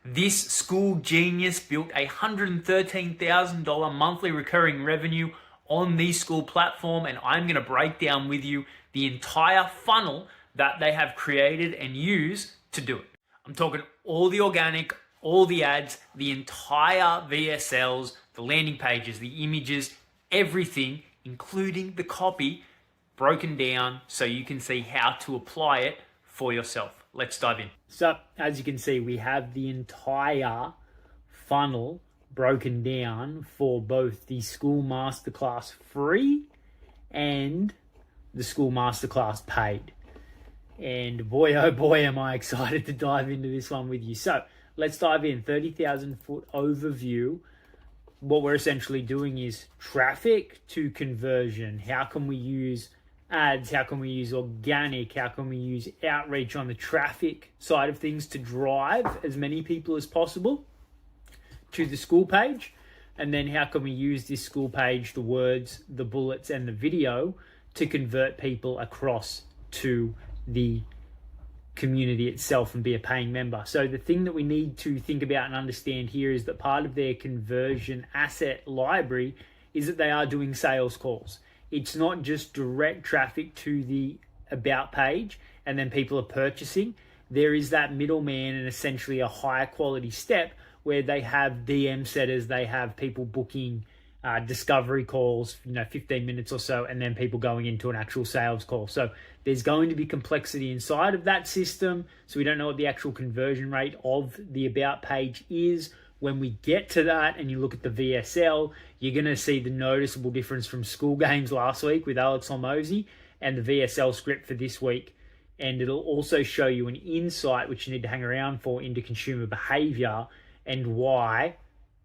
This school genius built a $113,000 monthly recurring revenue on the Skool platform, and I'm going to break down with you the entire funnel that they have created and use to do it. I'm talking all the organic, all the ads, the entire VSLs, the landing pages, the images, everything, including the copy, broken down so you can see how to apply it for yourself. Let's dive in. So as you can see, we have the entire funnel broken down for both the Skool Masterclass free and the Skool Masterclass paid. And boy, oh boy, am I excited to dive into this one with you. So let's dive in. 30,000 foot overview. What we're essentially doing is traffic to conversion. How can we use ads? How can we use organic? How can we use outreach on the traffic side of things to drive as many people as possible to the Skool page? And then how can we use this Skool page, the words, the bullets, and the video to convert people across to the community itself and be a paying member? So the thing that we need to think about and understand here is that part of their conversion asset library is that they are doing sales calls. It's not just direct traffic to the about page and then people are purchasing. There is that middleman and essentially a higher quality step where they have DM setters, they have people booking discovery calls, 15 minutes or so, and then people going into an actual sales call. So there's going to be complexity inside of that system. So we don't know what the actual conversion rate of the about page is. When we get to that and you look at the VSL, you're going to see the noticeable difference from Skool Games last week with Alex Hormozi and the VSL script for this week. And it'll also show you an insight, which you need to hang around for, into consumer behavior and why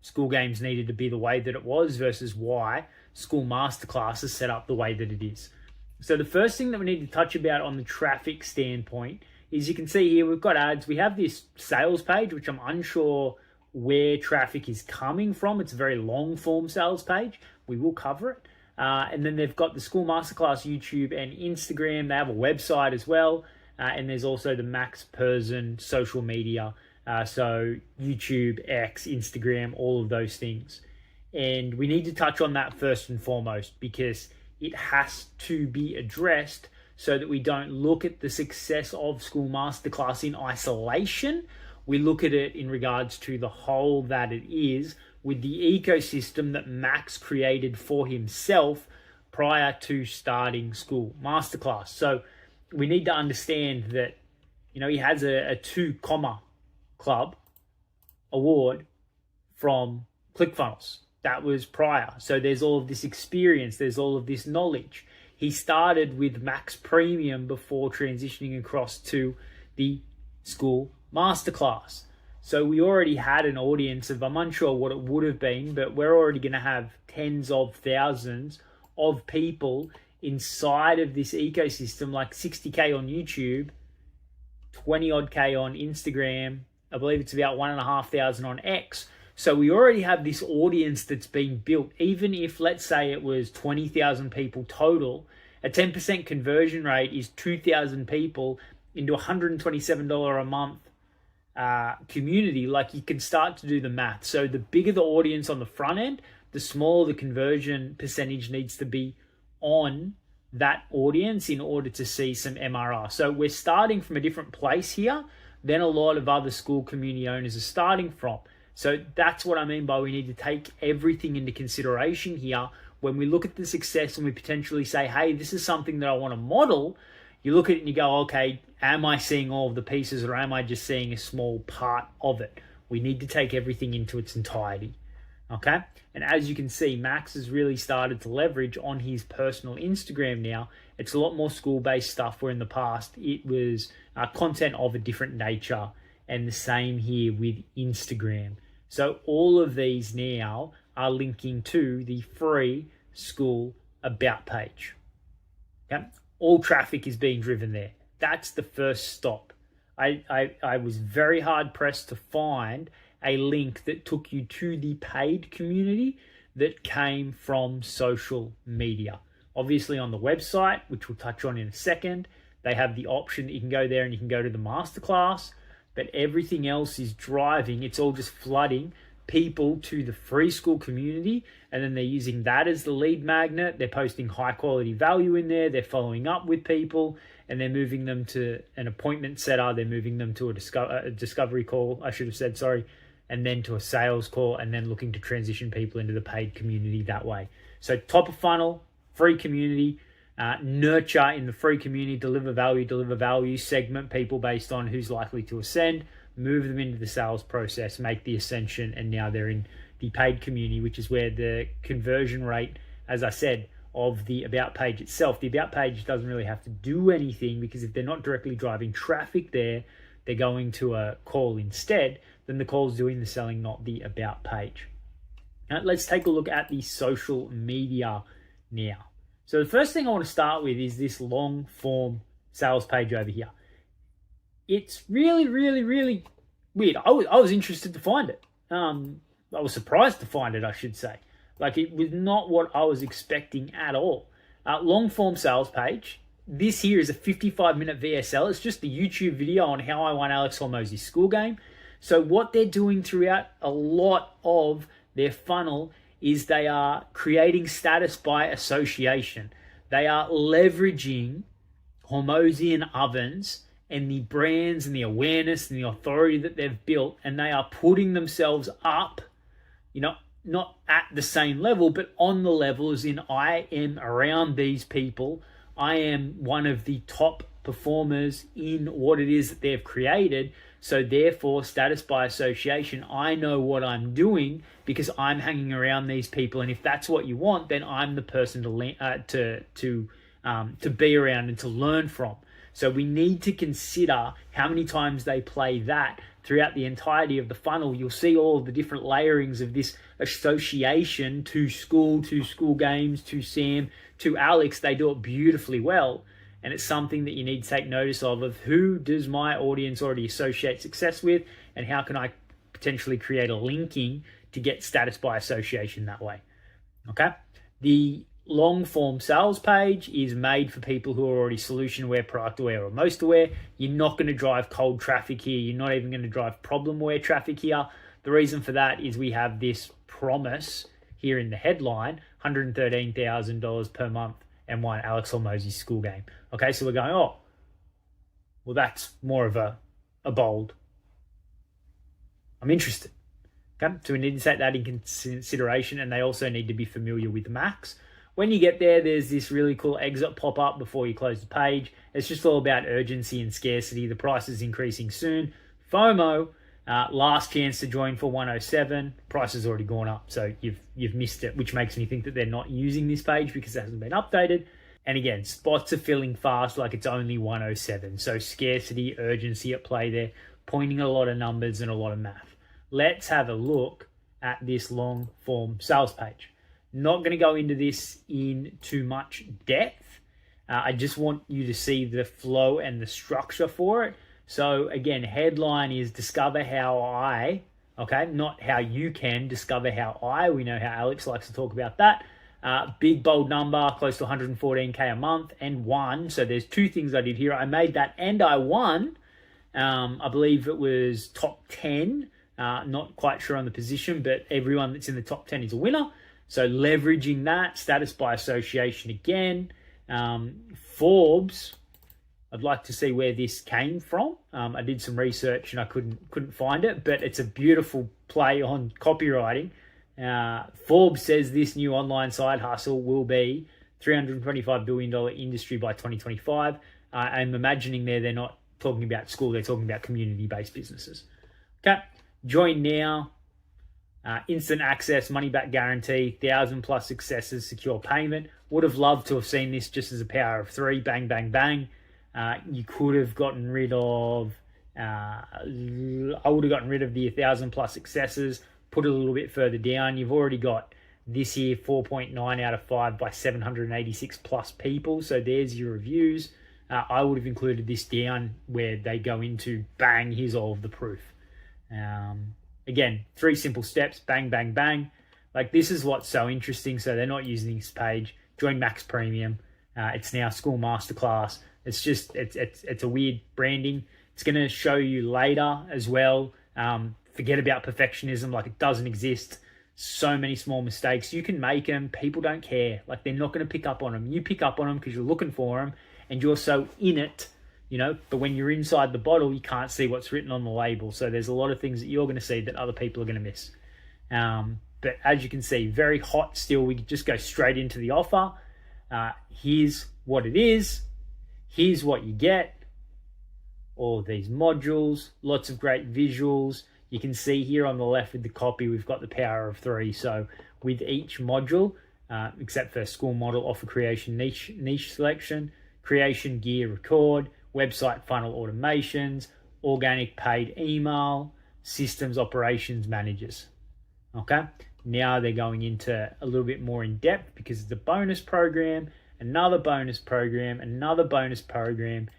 Skool Games needed to be the way that it was versus why Skool Masterclass is set up the way that it is. So the first thing that we need to touch about on the traffic standpoint is you can see here we've got ads. We have this sales page, which I'm unsure where traffic is coming from. It's a very long form sales page. We will cover it. And then they've got the Skool Masterclass YouTube and Instagram. They have a website as well. And there's also the Max Perzon social media. So YouTube, X, Instagram, all of those things. And we need to touch on that first and foremost because it has to be addressed so that we don't look at the success of Skool Masterclass in isolation. We look at it in regards to the whole that it is with the ecosystem that Max created for himself prior to starting Skool Masterclass. So we need to understand that, he has a 2 Club award from ClickFunnels. That was prior. So there's all of this experience. There's all of this knowledge. He started with Max Premium before transitioning across to the Skool Masterclass. So we already had an audience of, I'm unsure what it would have been, but we're already going to have tens of thousands of people inside of this ecosystem, like 60K on YouTube, 20 odd K on Instagram. I believe it's about 1,500 on X. So we already have this audience that's been built. Even if, let's say, it was 20,000 people total, a 10% conversion rate is 2,000 people into $127 a month community. Like, you can start to do the math. So the bigger the audience on the front end, the smaller the conversion percentage needs to be on that audience in order to see some MRR. So we're starting from a different place here than a lot of other Skool community owners are starting from. So that's what I mean by we need to take everything into consideration here. When we look at the success and we potentially say, hey, this is something that I want to model, you look at it and you go, okay, am I seeing all of the pieces or am I just seeing a small part of it? We need to take everything into its entirety. Okay. And as you can see, Max has really started to leverage on his personal Instagram now. It's a lot more school-based stuff, where in the past it was content of a different nature, and the same here with Instagram. So all of these now are linking to the free Skool About page. Okay. All traffic is being driven there. That's the first stop. I was very hard pressed to find a link that took you to the paid community that came from social media. Obviously on the website, which we'll touch on in a second, they have the option that you can go there and you can go to the masterclass. but everything else is driving. It's all just flooding people to the free school community, and then they're using that as the lead magnet. They're posting high quality value in there. They're following up with people, and they're moving them to an appointment setter. They're moving them to a discovery call, I should have said, sorry, and then to a sales call, and then looking to transition people into the paid community that way. So top of funnel, free community, nurture in the free community, deliver value, segment people based on who's likely to ascend, move them into the sales process, make the ascension, and now they're in the paid community, which is where the conversion rate, as I said, of the about page itself. The about page doesn't really have to do anything, because if they're not directly driving traffic there, they're going to a call instead, then the call's doing the selling, not the about page. Now, let's take a look at the social media now. So the first thing I want to start with is this long form sales page over here. It's really, really, really weird. I was interested to find it. I was surprised to find it, I should say. Like, it was not what I was expecting at all. Long form sales page. This here is a 55-minute VSL. It's just a YouTube video on how I won Alex Hormozy's school game. So what they're doing throughout a lot of their funnel is they are creating status by association. They are leveraging Hormozy ovens and the brands and the awareness and the authority that they've built, and they are putting themselves up, not at the same level, but on the level, as in, I am around these people. I am one of the top performers in what it is that they've created. So therefore, status by association, I know what I'm doing because I'm hanging around these people. And if that's what you want, then I'm the person to be around and to learn from. So we need to consider how many times they play that throughout the entirety of the funnel. You'll see all of the different layerings of this association to school games, to Sam, to Alex. They do it beautifully well. And it's something that you need to take notice of who does my audience already associate success with, and how can I potentially create a linking to get status by association that way. Okay. The long form sales page is made for people who are already solution aware, product aware, or most aware. You're not going to drive cold traffic here. You're not even going to drive problem aware traffic here. The reason for that is we have this promise here in the headline, $113,000 per month and won Alex Hormozy's school game. Okay, so we're going, oh, well, that's more of a bold. I'm interested. Okay, so we need to take that in consideration, and they also need to be familiar with Max. When you get there, there's this really cool exit pop-up before you close the page. It's just all about urgency and scarcity. The price is increasing soon. FOMO, last chance to join for 107. Price has already gone up, so you've missed it, which makes me think that they're not using this page because it hasn't been updated. And again, spots are filling fast, like it's only 107. So scarcity, urgency at play there, pointing at a lot of numbers and a lot of math. Let's have a look at this long form sales page. Not going to go into this in too much depth. I just want you to see the flow and the structure for it. So again, headline is discover how I, okay, not how you can, discover how I. We know how Alex likes to talk about that. Big bold number, close to 114K a month, and won. So there's two things I did here. I made that and I won. I believe it was top 10. Not quite sure on the position, but everyone that's in the top 10 is a winner. So leveraging that, status by association again. Forbes, I'd like to see where this came from. I did some research and I couldn't find it, but it's a beautiful play on copywriting. Forbes says this new online side hustle will be $325 billion industry by 2025. I'm imagining they're not talking about school, they're talking about community-based businesses. Okay, join now. Instant access, money back guarantee, 1,000+ successes, secure payment. Would have loved to have seen this just as a power of 3, bang, bang, bang. You could have gotten rid of, I would have gotten rid of the 1,000+ successes, put it a little bit further down. You've already got this here, 4.9 out of 5 by 786+ people. So there's your reviews. I would have included this down where they go into, bang, here's all of the proof. Again, 3 simple steps, bang, bang, bang. Like, this is what's so interesting. So they're not using this page. Join Max Premium. It's now Skool Masterclass. It's just, it's a weird branding. It's going to show you later as well. Forget about perfectionism, like it doesn't exist. So many small mistakes. You can make them. People don't care. Like they're not going to pick up on them. You pick up on them because you're looking for them and you're so in it, but when you're inside the bottle, you can't see what's written on the label. So there's a lot of things that you're going to see that other people are going to miss. But as you can see, very hot still. We just go straight into the offer. Here's what it is. Here's what you get. All of these modules, lots of great visuals. You can see here on the left with the copy, we've got the power of 3. So with each module, except for school model, offer creation, niche selection, creation, gear, record, website funnel automations, organic paid email, systems operations managers. Okay, now they're going into a little bit more in depth because it's a bonus program, another bonus program, another bonus program,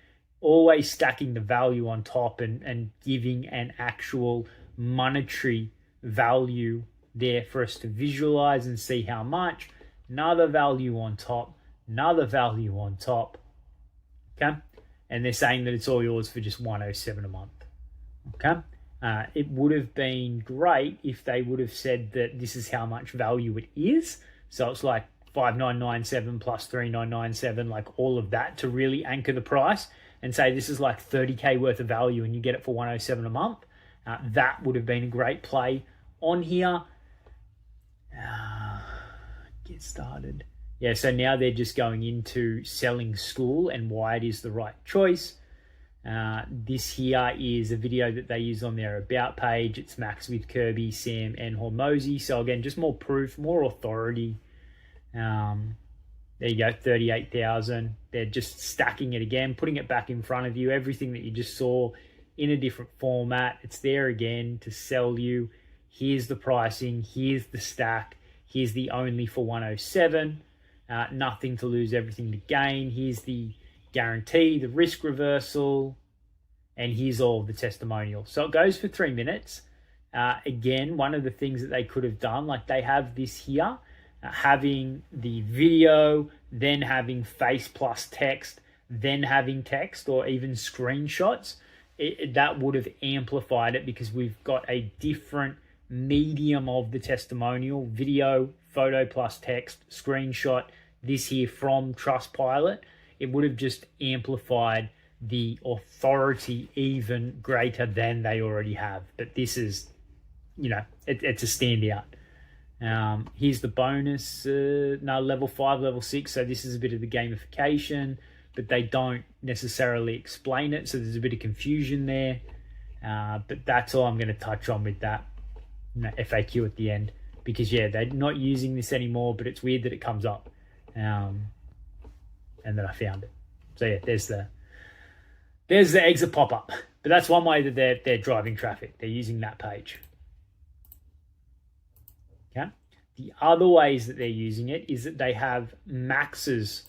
always stacking the value on top and giving an actual monetary value there for us to visualize and see how much. Another value on top, another value on top. Okay, and they're saying that it's all yours for just $107 a month. Okay, it would have been great if they would have said that this is how much value it is. So it's like $5,997 plus $3,997, like all of that to really anchor the price and say this is like $30K worth of value and you get it for $107 a month. That would have been a great play on here. Get started. Yeah, so now they're just going into selling Skool and why it is the right choice. This here is a video that they use on their About page. It's Max with Kirby, Sam, and Hormozy. So again, just more proof, more authority. There you go, 38,000. They're just stacking it again, putting it back in front of you. Everything that you just saw in a different format. It's there again to sell you. Here's the pricing. Here's the stack. Here's the only for 107. Nothing to lose, everything to gain. Here's the guarantee, the risk reversal, and here's all of the testimonials. So it goes for 3 minutes. Again, one of the things that they could have done, like they have this here, having the video, then having face plus text, then having text or even screenshots, that would have amplified it because we've got a different medium of the testimonial, video, photo plus text, screenshot, this here from Trustpilot. It would have just amplified the authority even greater than they already have. But this is, it's a standout. Here's the bonus, level 5, level 6. So this is a bit of the gamification, but they don't necessarily explain it. So there's a bit of confusion there. But that's all I'm going to touch on with that FAQ at the end. Because, they're not using this anymore, but it's weird that it comes up. And then I found it. So, there's the exit pop-up. But that's one way that they're driving traffic. They're using that page. Okay. The other ways that they're using it is that they have Max's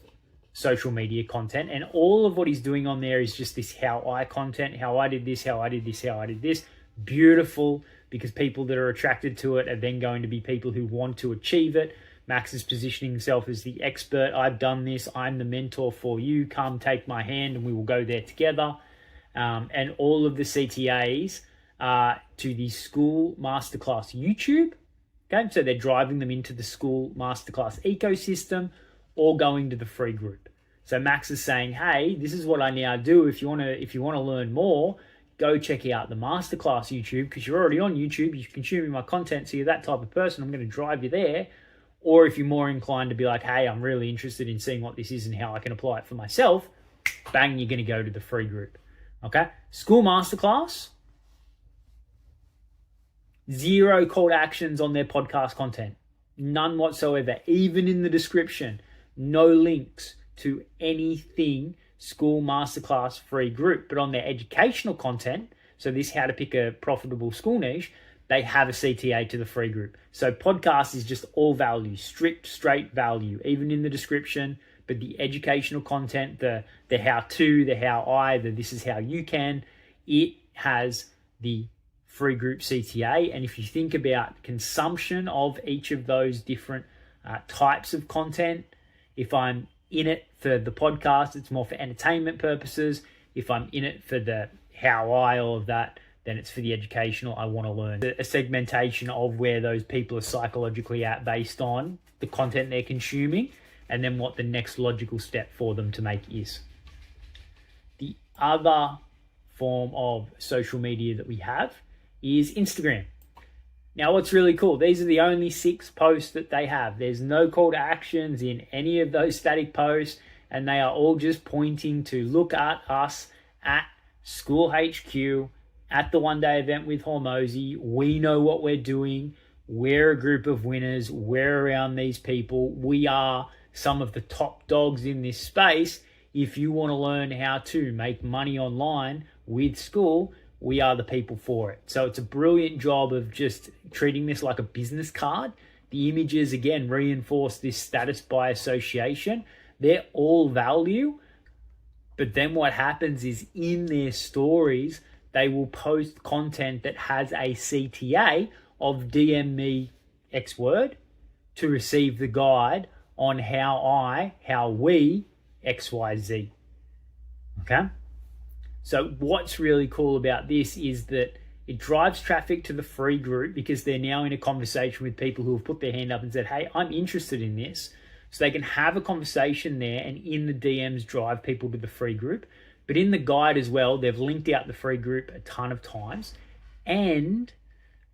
social media content, and all of what he's doing on there is just this how I content, how I did this, how I did this, how I did this. Beautiful, because people that are attracted to it are then going to be people who want to achieve it. Max is positioning himself as the expert. I've done this. I'm the mentor for you. Come take my hand and we will go there together. And all of the CTAs to the Skool Masterclass YouTube. Okay, so they're driving them into the Skool Masterclass ecosystem or going to the free group. So Max is saying, hey, this is what I now do. If you want to learn more, go check out the Masterclass YouTube because you're already on YouTube. You're consuming my content, so you're that type of person. I'm going to drive you there. Or if you're more inclined to be like, hey, I'm really interested in seeing what this is and how I can apply it for myself, bang, you're going to go to the free group. Okay? Skool Masterclass, 0 call to actions on their podcast content. None whatsoever. Even in the description, no links to anything Skool Masterclass free group. But on their educational content, so this how to pick a profitable school niche, they have a CTA to the free group. So podcast is just all value, strict, straight value, even in the description. But the educational content, the how-to, the how-I, the this is how you can, it has the free group CTA. And if you think about consumption of each of those different types of content, if I'm in it for the podcast, it's more for entertainment purposes. If I'm in it for the how I, all of that. Then it's for the educational, I want to learn. A segmentation of where those people are psychologically at based on the content they're consuming, and then what the next logical step for them to make is. The other form of social media that we have is Instagram. Now, what's really cool, these are the only 6 posts that they have. There's no call to actions in any of those static posts, and they are all just pointing to look at us at Skool HQ, at the one-day event with Hormozy. We know what we're doing. We're a group of winners. We're around these people. We are some of the top dogs in this space. If you want to learn how to make money online with Skool, we are the people for it. So it's a brilliant job of just treating this like a business card. The images, again, reinforce this status by association. They're all value. But then what happens is in their stories, they will post content that has a CTA of DM me X word to receive the guide on how we XYZ. Okay? So what's really cool about this is that it drives traffic to the free group because they're now in a conversation with people who have put their hand up and said, hey, I'm interested in this. So they can have a conversation there and in the DMs drive people to the free group. But in the guide as well, they've linked out the free group a ton of times. And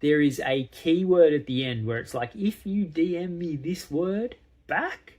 there is a keyword at the end where it's like, if you DM me this word back,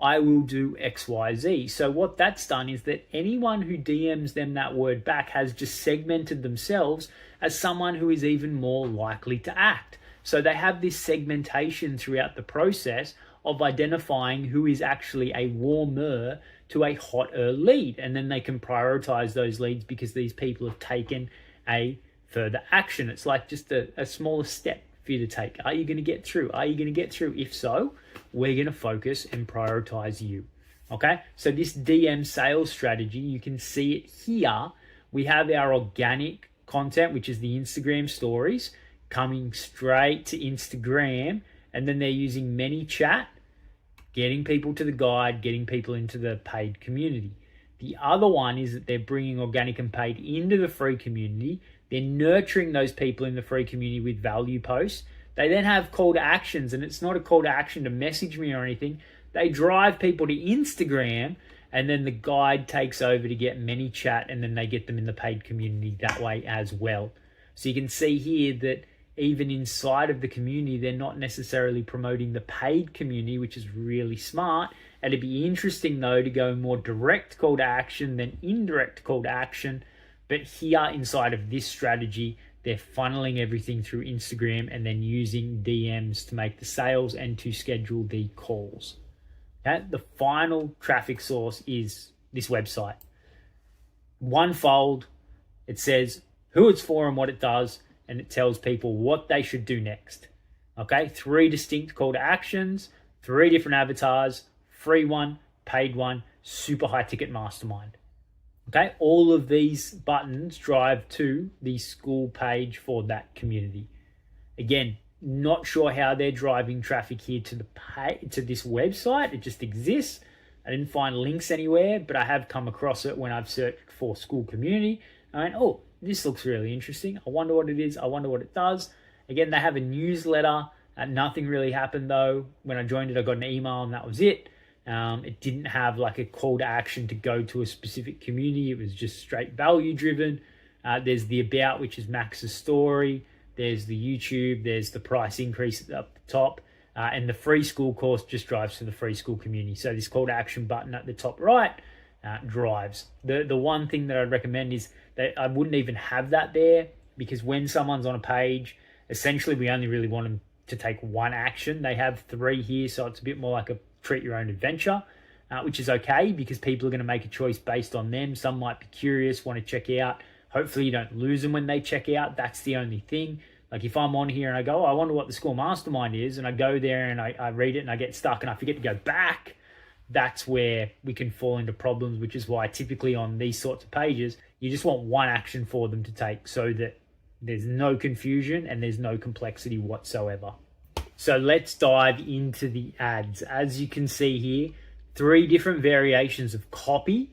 I will do XYZ. So what that's done is that anyone who DMs them that word back has just segmented themselves as someone who is even more likely to act. So they have this segmentation throughout the process of identifying who is actually a warmer to a hotter lead. And then they can prioritize those leads because these people have taken a further action. It's like just a smaller step for you to take. Are you going to get through? Are you going to get through? If so, we're going to focus and prioritize you. Okay, so this DM sales strategy, you can see it here. We have our organic content, which is the Instagram stories, coming straight to Instagram, and then they're using ManyChat, getting people to the guide, getting people into the paid community. The other one is that they're bringing organic and paid into the free community. They're nurturing those people in the free community with value posts. They then have call to actions, and it's not a call to action to message me or anything. They drive people to Instagram, and then the guide takes over to get ManyChat, and then they get them in the paid community that way as well. So you can see here that even inside of the community, they're not necessarily promoting the paid community, which is really smart. And it'd be interesting, though, to go more direct call to action than indirect call to action. But here inside of this strategy, they're funneling everything through Instagram and then using DMs to make the sales and to schedule the calls. Okay? The final traffic source is this website. One fold, it says who it's for and what it does, and it tells people what they should do next. Okay, 3 distinct call to actions, 3 different avatars, free one, paid one, super high ticket mastermind. Okay, all of these buttons drive to the Skool page for that community. Again, not sure how they're driving traffic here to to this website. It just exists. I didn't find links anywhere, but I have come across it when I've searched for Skool community. I went, oh, this looks really interesting. I wonder what it is. I wonder what it does. Again, they have a newsletter. Nothing really happened though. When I joined it, I got an email and that was it. It didn't have like a call to action to go to a specific community. It was just straight value driven. There's the about, which is Max's story. There's the YouTube. There's the price increase up the top. And the free Skool course just drives to the free Skool community. So this call to action button at the top right drives. The one thing that I'd recommend is that I wouldn't even have that there, because when someone's on a page, essentially we only really want them to take one action. They have 3 here, so it's a bit more like a treat your own adventure, which is okay because people are going to make a choice based on them. Some might be curious, want to check out. Hopefully you don't lose them when they check out. That's the only thing. Like if I'm on here and I go, oh, I wonder what the Skool Mastermind is, and I go there and I read it and I get stuck and I forget to go back, that's where we can fall into problems, which is why typically on these sorts of pages, you just want one action for them to take so that there's no confusion and there's no complexity whatsoever. So let's dive into the ads. As you can see here, 3 different variations of copy,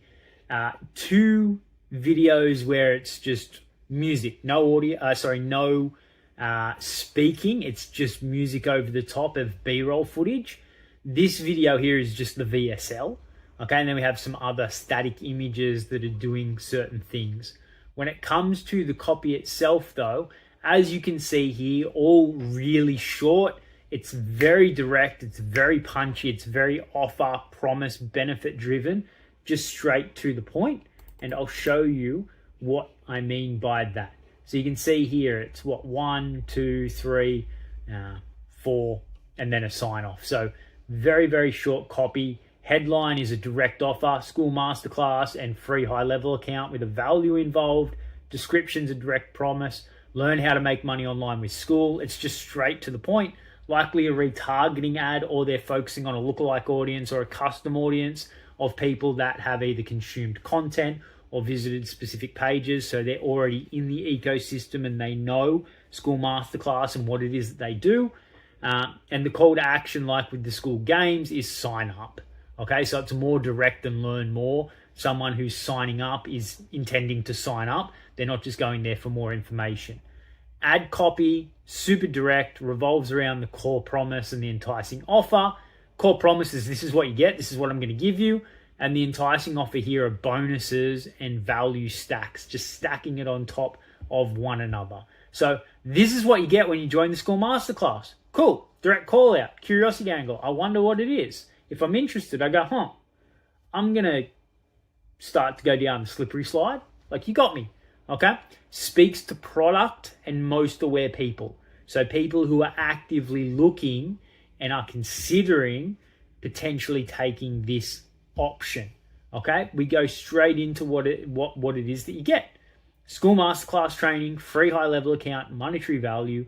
2 videos where it's just music, no audio, no speaking. It's just music over the top of B-roll footage. This video here is just the VSL. Okay, and then we have some other static images that are doing certain things. When it comes to the copy itself though, as you can see here, all really short. It's very direct, it's very punchy, it's very offer, promise, benefit driven, just straight to the point. And I'll show you what I mean by that. So you can see here, it's what, 1, 2, 3, 4, and then a sign off. So very, very short copy. Headline is a direct offer, Skool Masterclass and free high level account with a value involved. Description's a direct promise. Learn how to make money online with Skool. It's just straight to the point. Likely a retargeting ad, or they're focusing on a lookalike audience or a custom audience of people that have either consumed content or visited specific pages. So they're already in the ecosystem and they know Skool Masterclass and what it is that they do. And the call to action, like with the Skool games, is sign up. Okay, so it's more direct than learn more. Someone who's signing up is intending to sign up. They're not just going there for more information. Ad copy, super direct, revolves around the core promise and the enticing offer. Core promise is this is what you get, this is what I'm going to give you. And the enticing offer here are bonuses and value stacks, just stacking it on top of one another. So this is what you get when you join the Skool Masterclass. Cool, direct call out, curiosity angle. I wonder what it is. If I'm interested, I go, I'm going to start to go down the slippery slide. Like, you got me. Okay, speaks to product and most aware people. So people who are actively looking and are considering potentially taking this option. Okay, we go straight into what it is that you get. Skool Masterclass training, free high level account, monetary value,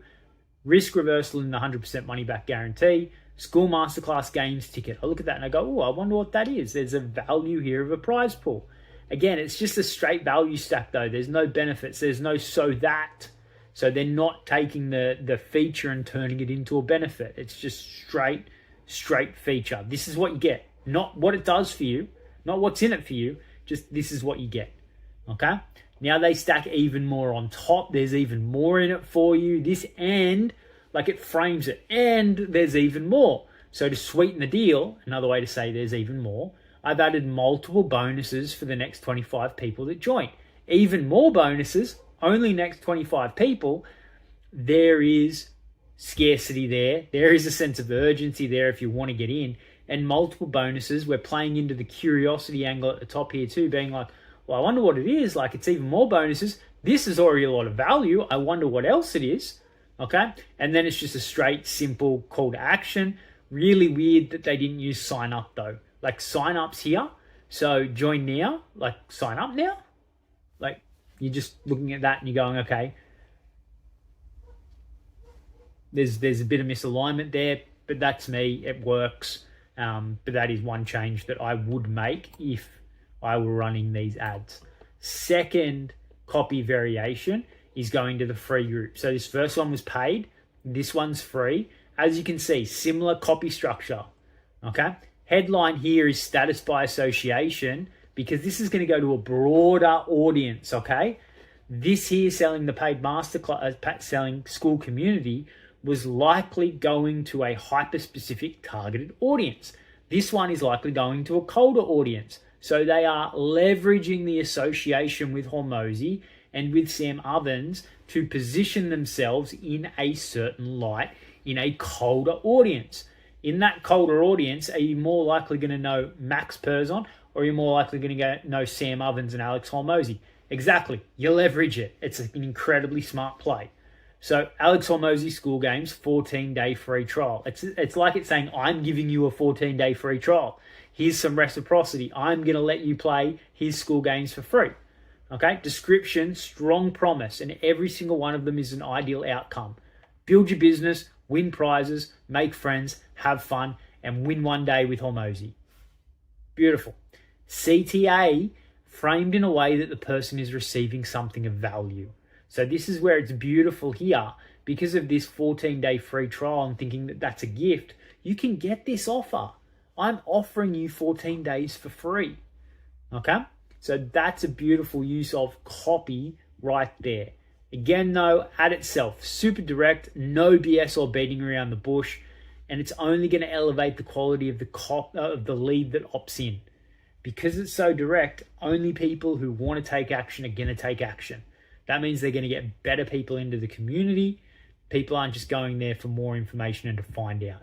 risk reversal and the 100% money back guarantee, Skool Masterclass games ticket. I look at that and I go, I wonder what that is. There's a value here of a prize pool. Again, it's just a straight value stack though. There's no benefits. There's no so that. So they're not taking the feature and turning it into a benefit. It's just straight feature. This is what you get. Not what it does for you. Not what's in it for you. Just this is what you get. Okay? Now they stack even more on top. There's even more in it for you. This and, like it frames it. And there's even more. So to sweeten the deal, another way to say there's even more, I've added multiple bonuses for the next 25 people that join. Even more bonuses, only next 25 people. There is scarcity there. There is a sense of urgency there if you want to get in. And multiple bonuses. We're playing into the curiosity angle at the top here too, being like, well, I wonder what it is. Like, it's even more bonuses. This is already a lot of value. I wonder what else it is. Okay? And then it's just a straight, simple call to action. Really weird that they didn't use sign up though. Like sign ups here. So join now, like sign up now. Like you're just looking at that and you're going, okay, there's a bit of misalignment there, but that's me, it works. But that is one change that I would make if I were running these ads. Second copy variation is going to the free group. So this first one was paid, this one's free. As you can see, similar copy structure, okay? Headline here is status by association because this is going to go to a broader audience, okay? This here selling the paid masterclass, selling Skool community was likely going to a hyper-specific targeted audience. This one is likely going to a colder audience. So they are leveraging the association with Hormozi and with Sam Ovens to position themselves in a certain light in a colder audience. In that colder audience, are you more likely going to know Max Perzon or are you more likely going to know Sam Ovens and Alex Hormozi? Exactly. You leverage it. It's an incredibly smart play. So Alex Hormozi Skool Games, 14-day free trial. It's like it's saying, I'm giving you a 14-day free trial. Here's some reciprocity. I'm going to let you play his Skool Games for free. Okay? Description, strong promise, and every single one of them is an ideal outcome. Build your business, win prizes, make friends, have fun, and win one day with Hormozi. Beautiful. CTA framed in a way that the person is receiving something of value. So this is where it's beautiful here. Because of this 14-day free trial and thinking that that's a gift, you can get this offer. I'm offering you 14 days for free. Okay? So that's a beautiful use of copy right there. Again, though, ad itself, super direct, no BS or beating around the bush, and it's only going to elevate the quality of the lead that opts in. Because it's so direct, only people who want to take action are going to take action. That means they're going to get better people into the community. People aren't just going there for more information and to find out.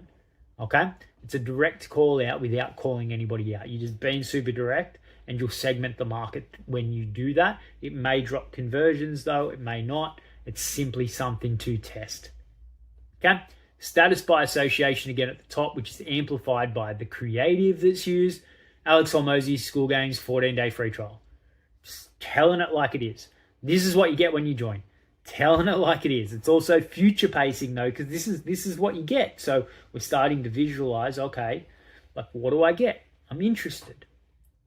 Okay? It's a direct call out without calling anybody out. You're just being super direct, and you'll segment the market when you do that. It may drop conversions though, it may not. It's simply something to test. Okay? Status by association again at the top, which is amplified by the creative that's used. Alex Hormozi, School Games, 14-day free trial. Just telling it like it is. This is what you get when you join. Telling it like it is. It's also future pacing though, because this is what you get. So we're starting to visualize, okay, like what do I get? I'm interested.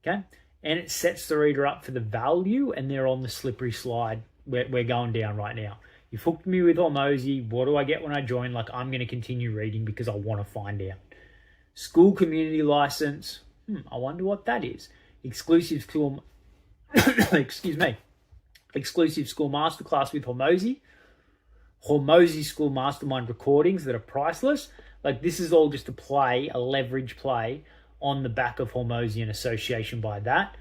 Okay? And it sets the reader up for the value, and they're on the slippery slide we're going down right now. You've hooked me with Hormozi. What do I get when I join? Like, I'm going to continue reading because I want to find out. School community license. I wonder what that is. Exclusive school, exclusive school masterclass with Hormozi. Hormozi school mastermind recordings that are priceless. Like, this is all just a play, a leverage play on the back of Hormozi and association by that.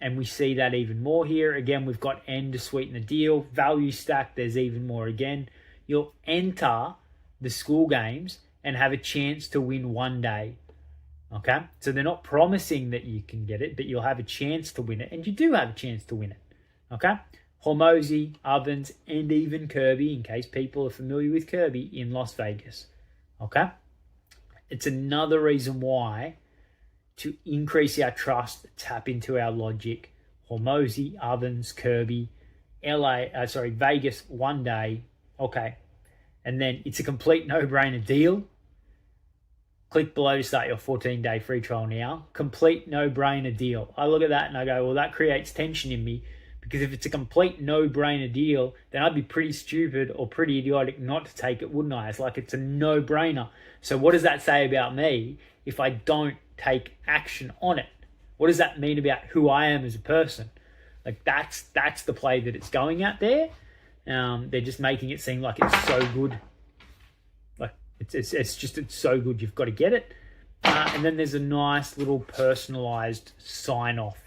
And we see that even more here. Again, we've got N to sweeten the deal. Value stack, there's even more again. You'll enter the school games and have a chance to win one day. Okay? So they're not promising that you can get it, but you'll have a chance to win it. And you do have a chance to win it. Okay? Hormozi, Ovens, and even Kirby, in case people are familiar with Kirby, in Las Vegas. Okay? It's another reason why, to increase our trust, tap into our logic. Hormozi, Ovens, Kirby, Vegas, one day. Okay. And then it's a complete no-brainer deal. Click below to start your 14-day free trial now. Complete no-brainer deal. I look at that and I go, well, that creates tension in me, because if it's a complete no-brainer deal, then I'd be pretty stupid or pretty idiotic not to take it, wouldn't I? It's like it's a no-brainer. So what does that say about me if I don't take action on it? What does that mean about who I am as a person? Like, that's the play that it's going at there. They're just making it seem like it's so good. Like it's so good, you've got to get it. And then there's a nice little personalized sign-off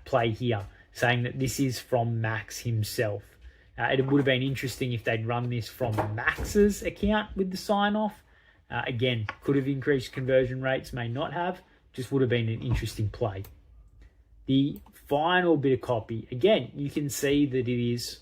play here, saying that this is from Max himself. It would have been interesting if they'd run this from Max's account with the sign-off. Again, could have increased conversion rates, may not have. Just would have been an interesting play. The final bit of copy, again, you can see that it is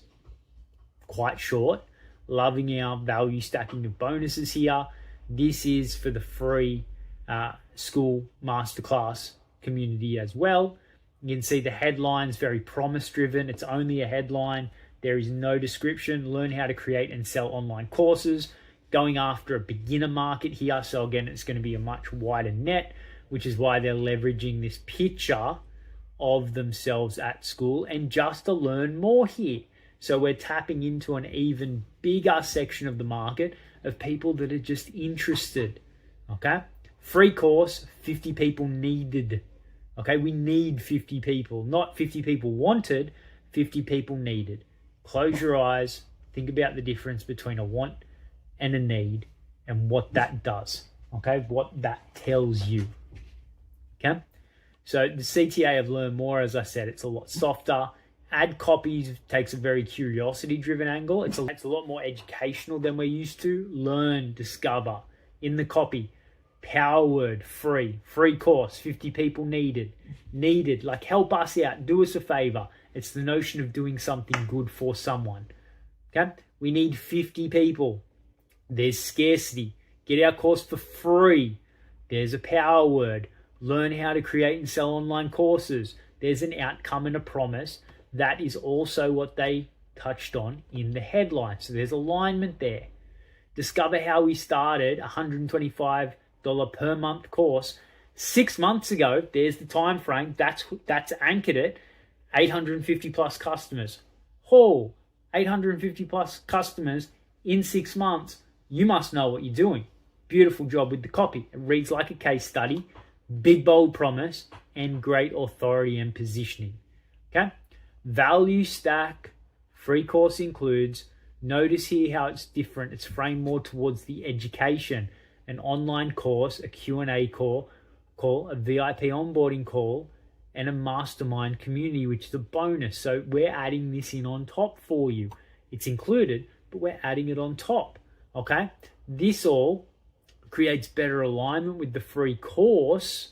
quite short. Loving our value stacking of bonuses here. This is for the free Skool Masterclass community as well. You can see the headline's very promise-driven. It's only a headline. There is no description. Learn how to create and sell online courses. Going after a beginner market here. So again, it's going to be a much wider net, which is why they're leveraging this picture of themselves at school and just to learn more here. So we're tapping into an even bigger section of the market of people that are just interested. Okay? Free course, 50 people needed. Okay? We need 50 people. Not 50 people wanted, 50 people needed. Close your eyes. Think about the difference between a want and a need, and what that does, okay? What that tells you, okay? So the CTA of Learn More, as I said, it's a lot softer. Ad copies takes a very curiosity-driven angle. It's a lot more educational than we're used to. Learn, discover. In the copy, power word, free course, 50 people needed, like help us out, do us a favor. It's the notion of doing something good for someone, okay? We need 50 people. There's scarcity. Get our course for free. There's a power word. Learn how to create and sell online courses. There's an outcome and a promise. That is also what they touched on in the headline. So there's alignment there. Discover how we started a $125 per month course 6 months ago. There's the time frame. That's anchored it. 850 plus customers. 850 plus customers in 6 months. You must know what you're doing. Beautiful job with the copy. It reads like a case study. Big, bold promise and great authority and positioning. Okay. Value stack, free course includes. Notice here how it's different. It's framed more towards the education, an online course, a Q&A call, a VIP onboarding call, and a mastermind community, which is a bonus. So we're adding this in on top for you. It's included, but we're adding it on top. Okay. This all creates better alignment with the free course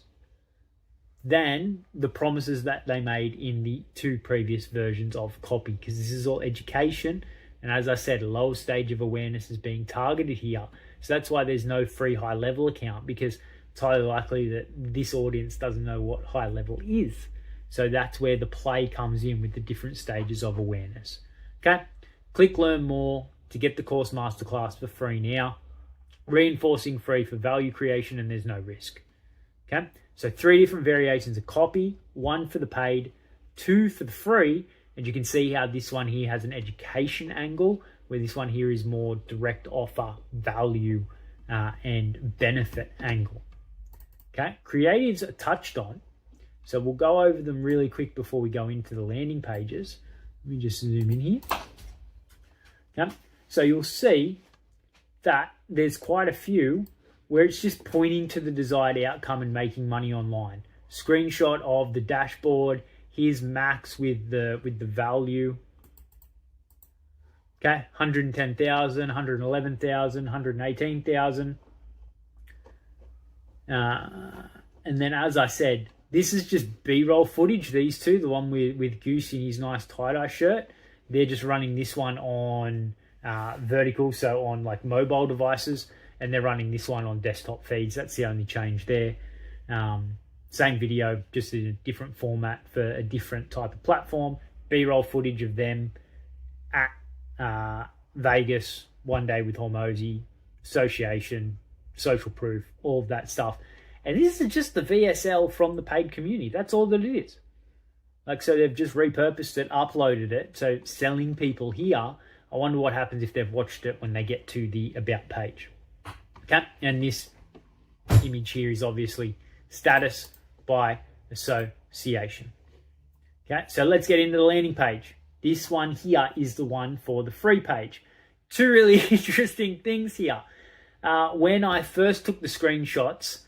than the promises that they made in the 2 previous versions of copy, because this is all education. And as I said, a lower stage of awareness is being targeted here. So that's why there's no free high level account, because it's highly likely that this audience doesn't know what high level is. So that's where the play comes in with the different stages of awareness. Okay, click learn more to get the course masterclass for free now. Reinforcing free for value creation, and there's no risk. Okay, so 3 different variations of copy, 1 for the paid, 2 for the free, and you can see how this one here has an education angle, where this one here is more direct offer, value, and benefit angle. Okay, creatives are touched on, so we'll go over them really quick before we go into the landing pages. Let me just zoom in here. Okay, so you'll see that there's quite a few where it's just pointing to the desired outcome and making money online. Screenshot of the dashboard. Here's Max with the value. Okay, 110,000, 111,000, 118,000. And then, as I said, this is just B-roll footage. These two, the one with Goose in his nice tie-dye shirt, they're just running this one on vertical, so on like mobile devices, and they're running this one on desktop feeds. That's the only change there. Same video, just in a different format for a different type of platform. B-roll footage of them at Vegas, one day with Hormozy, association, social proof, all of that stuff. And this is just the VSL from the paid community. That's all that it is. Like, so they've just repurposed it, uploaded it. So selling people here, I wonder what happens if they've watched it when they get to the about page. Okay, and this image here is obviously status by association. Okay, so let's get into the landing page. This one here is the one for the free page. 2 really interesting things here. When I first took the screenshots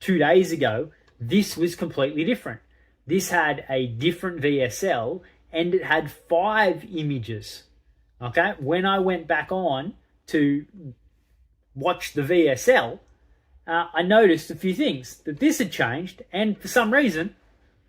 2 days ago, this was completely different. This had a different VSL and it had 5 images. Okay, when I went back on to watch the VSL, I noticed a few things, that this had changed, and for some reason,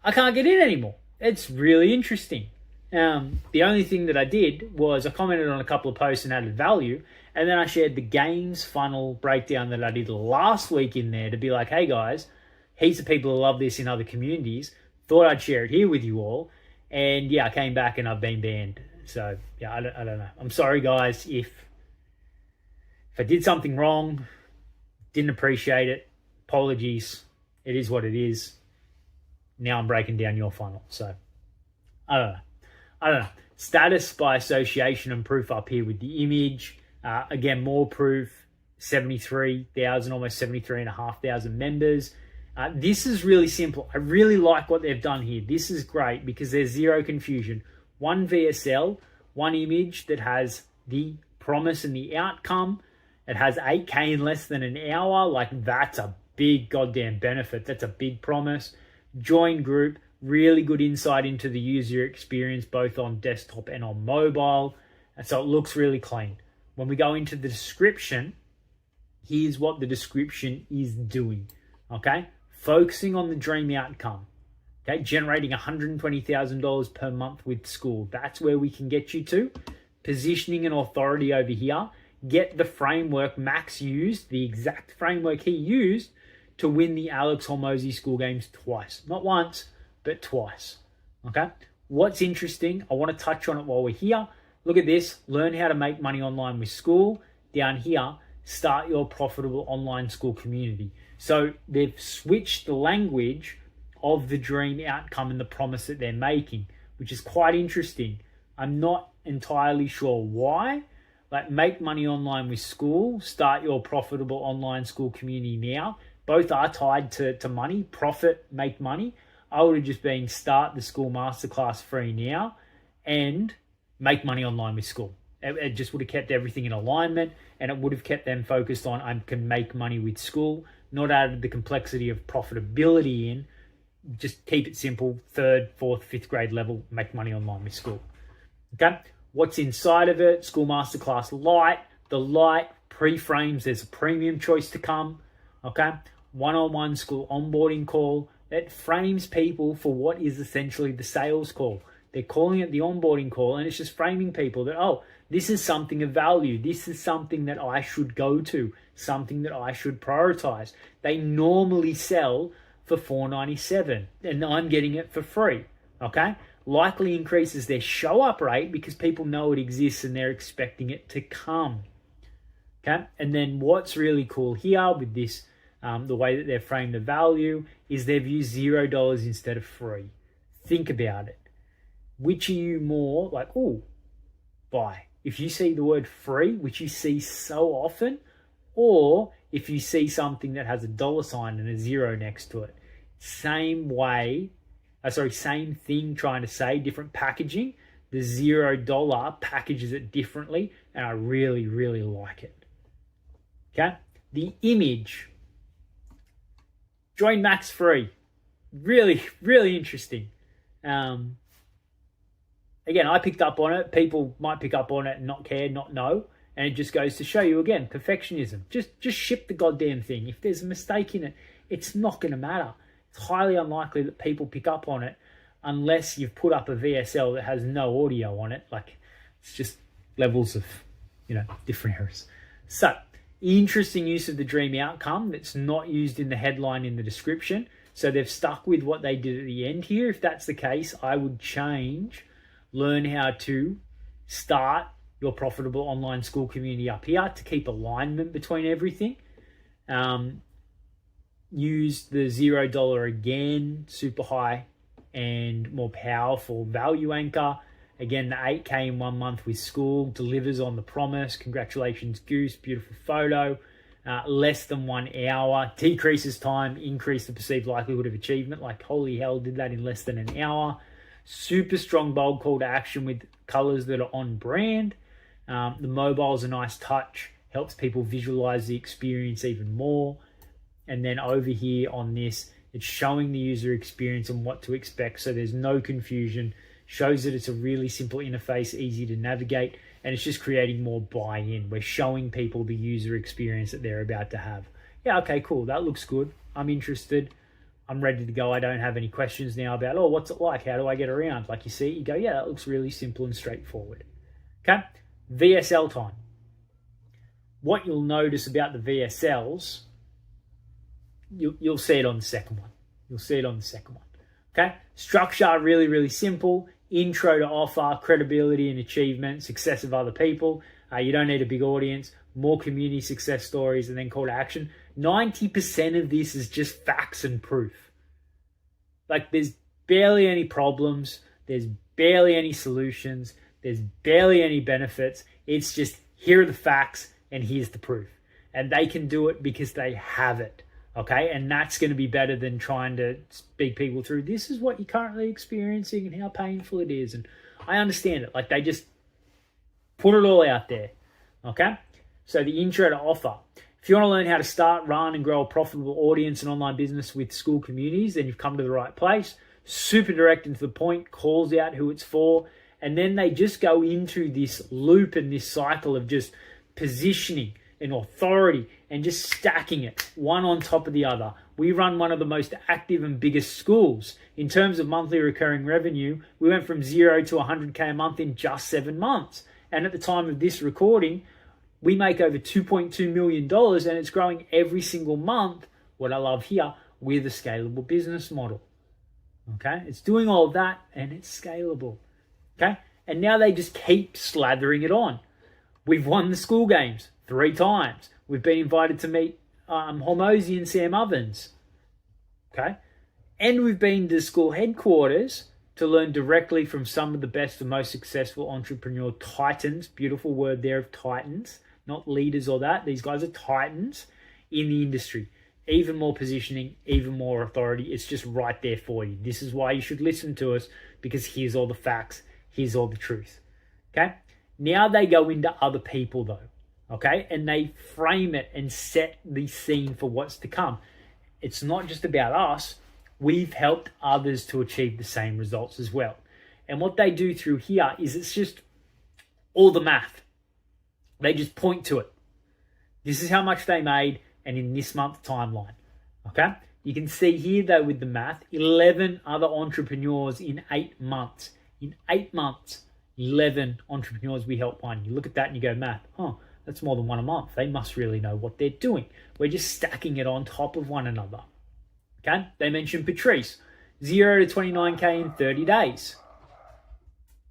I can't get in anymore. It's really interesting. The only thing that I did was I commented on a couple of posts and added value, and then I shared the games funnel breakdown that I did last week in there to be like, hey guys, heaps of people who love this in other communities, thought I'd share it here with you all, and yeah, I came back and I've been banned. So yeah, I don't know. I'm sorry guys if I did something wrong, didn't appreciate it, apologies. It is what it is. Now I'm breaking down your funnel. So I don't know. Status by association and proof up here with the image. Again, more proof, 73,000, almost 73,500 members. This is really simple. I really like what they've done here. This is great because there's zero confusion. One VSL, one image that has the promise and the outcome. It has 8K in less than an hour. Like, that's a big goddamn benefit. That's a big promise. Join group, really good insight into the user experience, both on desktop and on mobile. And so it looks really clean. When we go into the description, here's what the description is doing. Okay, focusing on the dream outcome. Okay, generating $120,000 per month with Skool. That's where we can get you to. Positioning and authority over here. Get the framework Max used, the exact framework he used to win the Alex Hormozy Skool Games twice. Not once, but twice. Okay, what's interesting, I want to touch on it while we're here. Look at this. Learn how to make money online with Skool. Down here, start your profitable online school community. So they've switched the language of the dream outcome and the promise that they're making, which is quite interesting. I'm not entirely sure why. Like, make money online with Skool, start your profitable online school community now. Both are tied to money, profit, make money. I would have just been start the Skool Masterclass free now and make money online with Skool. It just would have kept everything in alignment, and it would have kept them focused on I can make money with Skool, not added the complexity of profitability in. Just keep it simple, 3rd, 4th, 5th grade level, make money online with Skool. Okay, what's inside of it? Skool Masterclass Lite. The Lite pre-frames, there's a premium choice to come. Okay, one-on-one Skool onboarding call that frames people for what is essentially the sales call. They're calling it the onboarding call, and it's just framing people that, oh, this is something of value. This is something that I should go to, something that I should prioritize. They normally sell for $4.97, and I'm getting it for free. Okay, likely increases their show up rate because people know it exists and they're expecting it to come. Okay, and then what's really cool here with this, the way that they've framed the value is they've used $0 instead of free. Think about it. Which are you more like, oh, buy? If you see the word free, which you see so often, or if you see something that has a dollar sign and a zero next to it. Same thing trying to say, different packaging. The $0 packages it differently, and I really, really like it. Okay? The image. Join Max free. Really, really interesting. Again, I picked up on it. People might pick up on it and not care, not know. And it just goes to show you, again, perfectionism. Just ship the goddamn thing. If there's a mistake in it, it's not going to matter. It's highly unlikely that people pick up on it unless you've put up a VSL that has no audio on it. Like, it's just levels of, different errors. So, interesting use of the dream outcome that's not used in the headline in the description. So they've stuck with what they did at the end here. If that's the case, I would change, learn how to start your profitable online school community up here to keep alignment between everything. Use the $0 again, super high and more powerful value anchor. Again, the 8K in 1 month with Skool delivers on the promise. Congratulations, Goose. Beautiful photo. Less than 1 hour. Decreases time, increase the perceived likelihood of achievement. Like, holy hell, did that in less than an hour. Super strong bold call to action with colors that are on brand. The mobile is a nice touch. Helps people visualize the experience even more. And then over here on this, it's showing the user experience and what to expect. So there's no confusion. Shows that it's a really simple interface, easy to navigate, and it's just creating more buy-in. We're showing people the user experience that they're about to have. Yeah, okay, cool. That looks good. I'm interested. I'm ready to go. I don't have any questions now about, oh, what's it like? How do I get around? Like, you see, you go, yeah, that looks really simple and straightforward. Okay, VSL time. What you'll notice about the VSLs, you'll see it on the second one. You'll see it on the second one. Okay, structure, really, really simple. Intro to offer, credibility and achievement, success of other people. You don't need a big audience. More community success stories, and then call to action. 90% of this is just facts and proof. Like, there's barely any problems. There's barely any solutions. There's barely any benefits. It's just, here are the facts and here's the proof. And they can do it because they have it. Okay, and that's going to be better than trying to speak people through, this is what you're currently experiencing and how painful it is. And I understand it. Like, they just put it all out there. Okay, so the intro to offer. If you want to learn how to start, run, and grow a profitable audience and online business with school communities, then you've come to the right place. Super direct and to the point, calls out who it's for. And then they just go into this loop and this cycle of just positioning and authority and just stacking it one on top of the other. We run one of the most active and biggest schools. In terms of monthly recurring revenue, we went from 0 to 100K a month in just 7 months. And at the time of this recording, we make over $2.2 million and it's growing every single month. What I love here, with a scalable business model. Okay, it's doing all of that and it's scalable. Okay, and now they just keep slathering it on. We've won the school games 3 times. We've been invited to meet Hormozy and Sam Ovens. Okay, and we've been to school headquarters to learn directly from some of the best and most successful entrepreneur titans. Beautiful word there of titans, not leaders or that. These guys are titans in the industry. even more positioning, even more authority. It's just right there for you. This is why you should listen to us, because here's all the facts, here's all the truth. Okay? Now they go into other people though. Okay? And they frame it and set the scene for what's to come. It's not just about us. We've helped others to achieve the same results as well. And what they do through here is it's just all the math. They just point to it. This is how much they made and in this month timeline. Okay? You can see here though with the math, 11 other entrepreneurs in 8 months. In 8 months, 11 entrepreneurs we helped one. You look at that and you go, math, that's more than one a month. They must really know what they're doing. We're just stacking it on top of one another. Okay? They mentioned Patrice, 0 to 29K in 30 days.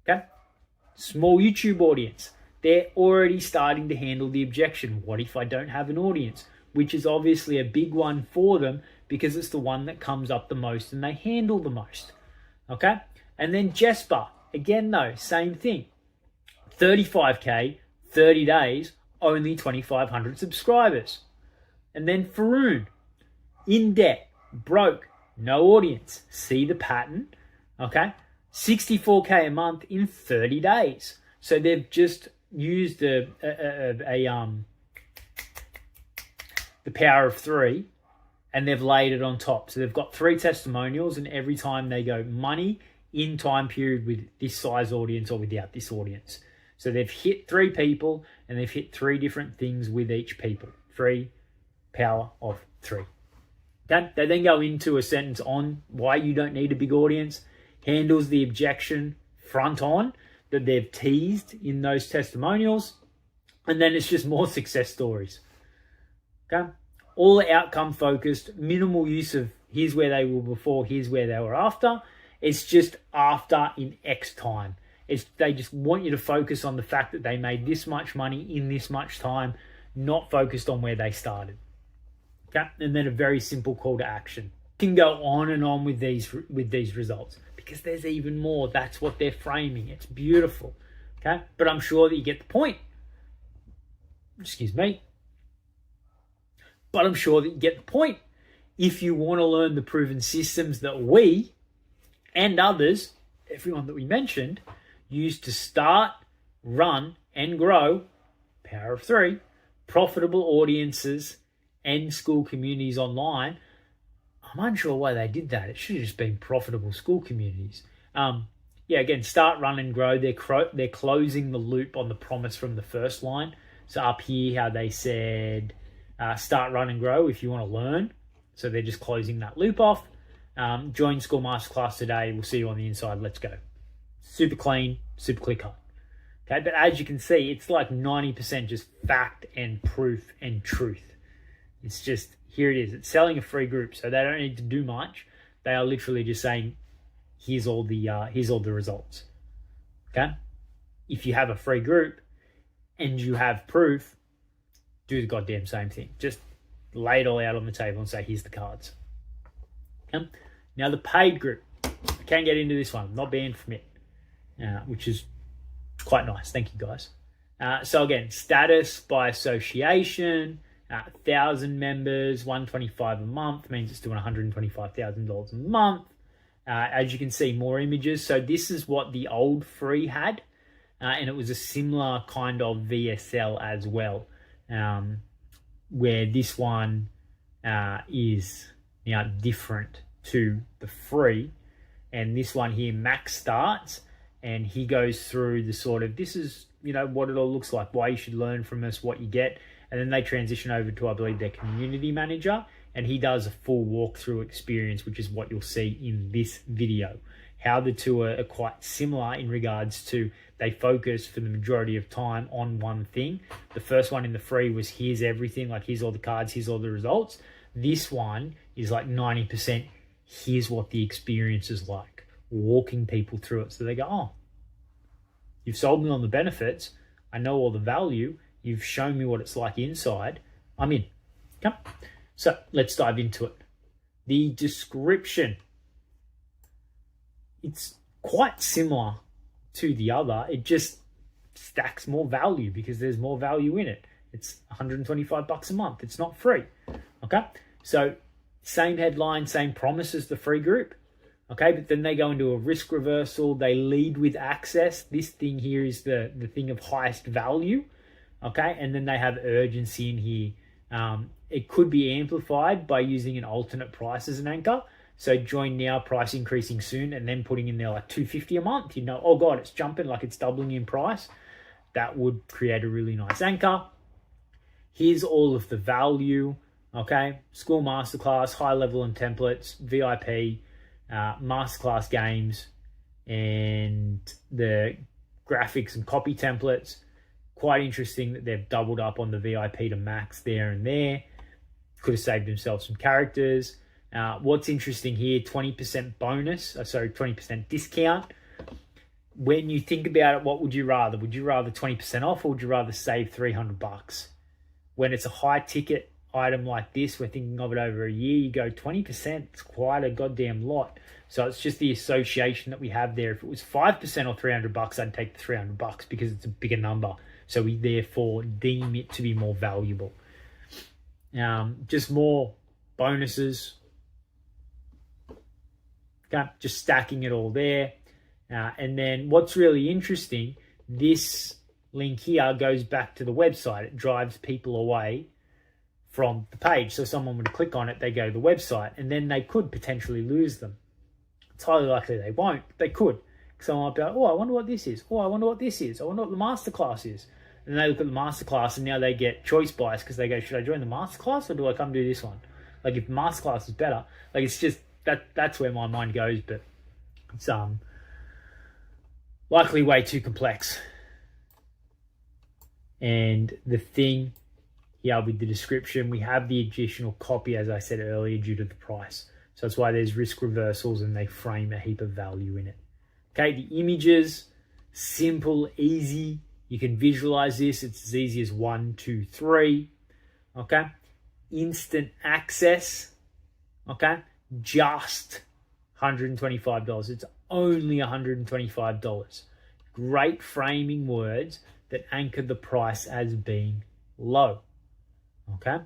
Okay? Small YouTube audience. They're already starting to handle the objection. What if I don't have an audience? Which is obviously a big one for them because it's the one that comes up the most and they handle the most. Okay? And then Jesper, again though, same thing. 35K, 30 days, only 2,500 subscribers. And then Faroon, in debt, broke, no audience. See the pattern? Okay? 64K a month in 30 days. So they've just used the power of 3 and they've laid it on top. So they've got 3 testimonials, and every time they go money in time period with this size audience or without this audience. So they've hit 3 people and they've hit 3 different things with each people. 3, power of 3. Okay? They then go into a sentence on why you don't need a big audience, handles the objection front on that they've teased in those testimonials, and then it's just more success stories. Okay? All outcome focused, minimal use of here's where they were before, here's where they were after. It's just after in X time. They just want you to focus on the fact that they made this much money in this much time, not focused on where they started. Okay? And then a very simple call to action. You can go on and on with these results because there's even more. That's what they're framing. It's beautiful. Okay? But I'm sure that you get the point. Excuse me. But I'm sure that you get the point. If you want to learn the proven systems that we and others, everyone that we mentioned, use to start, run, and grow, power of 3, profitable audiences and school communities online. I'm unsure why they did that. It should have just been profitable school communities. Again, start, run, and grow. They're closing the loop on the promise from the first line. So up here, how they said, start, run, and grow if you want to learn. So they're just closing that loop off. Join Skool Masterclass today. We'll see you on the inside. Let's go. Super clean, super clear cut. Okay, but as you can see, it's like 90% just fact and proof and truth. It's just, here it is. It's selling a free group, so they don't need to do much. They are literally just saying, here's all the results. Okay? If you have a free group and you have proof, do the goddamn same thing. Just lay it all out on the table and say, here's the cards. Okay? Now the paid group. I can't get into this one. I'm not banned from it, which is quite nice. Thank you, guys. So again, status by association, 1,000 members, $125 a month, means it's doing $125,000 a month. As you can see, more images. So this is what the old free had, and it was a similar kind of VSL as well, where this one is different to the free. And this one here, Max starts, and he goes through the sort of, this is, what it all looks like, why you should learn from us, what you get. And then they transition over to, I believe, their community manager, and he does a full walkthrough experience, which is what you'll see in this video. How the two are quite similar in regards to they focus for the majority of time on one thing. The first one in the free was here's everything, like here's all the cards, here's all the results. This one is like 90%, here's what the experience is like, walking people through it. So they go, oh, you've sold me on the benefits, I know all the value, you've shown me what it's like inside, I'm in. Okay? So let's dive into it. The description. It's quite similar to the other. It just stacks more value because there's more value in it. It's $125 a month. It's not free. Okay? So same headline, same promise as the free group. Okay, but then they go into a risk reversal. They lead with access. This thing here is the thing of highest value. Okay, and then they have urgency in here. It could be amplified by using an alternate price as an anchor. So join now, price increasing soon, and then putting in there like $250 a month. You know, oh God, it's jumping, like it's doubling in price. That would create a really nice anchor. Here's all of the value. Okay, Skool Masterclass, high level and templates, VIP, Masterclass games, and the graphics and copy templates. Quite interesting that they've doubled up on the VIP to max there and there. Could have saved themselves some characters. What's interesting here, 20% bonus, 20% discount. When you think about it, what would you rather? Would you rather 20% off, or would you rather save $300? When it's a high ticket item like this, we're thinking of it over a year, you go 20%, it's quite a goddamn lot. So it's just the association that we have there. If it was 5% or $300, I'd take the $300 because it's a bigger number. So we therefore deem it to be more valuable. Just more bonuses. Okay, just stacking it all there. And then what's really interesting, this link here goes back to the website. It drives people away from the page. So someone would click on it, they go to the website, and then they could potentially lose them. It's highly likely they won't, but they could. Someone might be like, oh, I wonder what this is. Oh, I wonder what this is. I wonder what the masterclass is. And they look at the masterclass, and now they get choice bias because they go, should I join the masterclass or do I come do this one? Like, if masterclass is better, like, it's just that's where my mind goes, but it's likely way too complex. And the thing here with the description, we have the additional copy, as I said earlier, due to the price. So that's why there's risk reversals and they frame a heap of value in it. Okay, the images, simple, easy. You can visualize this. It's as easy as 1, 2, 3. Okay, instant access. Okay, just $125. It's only $125. Great framing words that anchor the price as being low. Okay,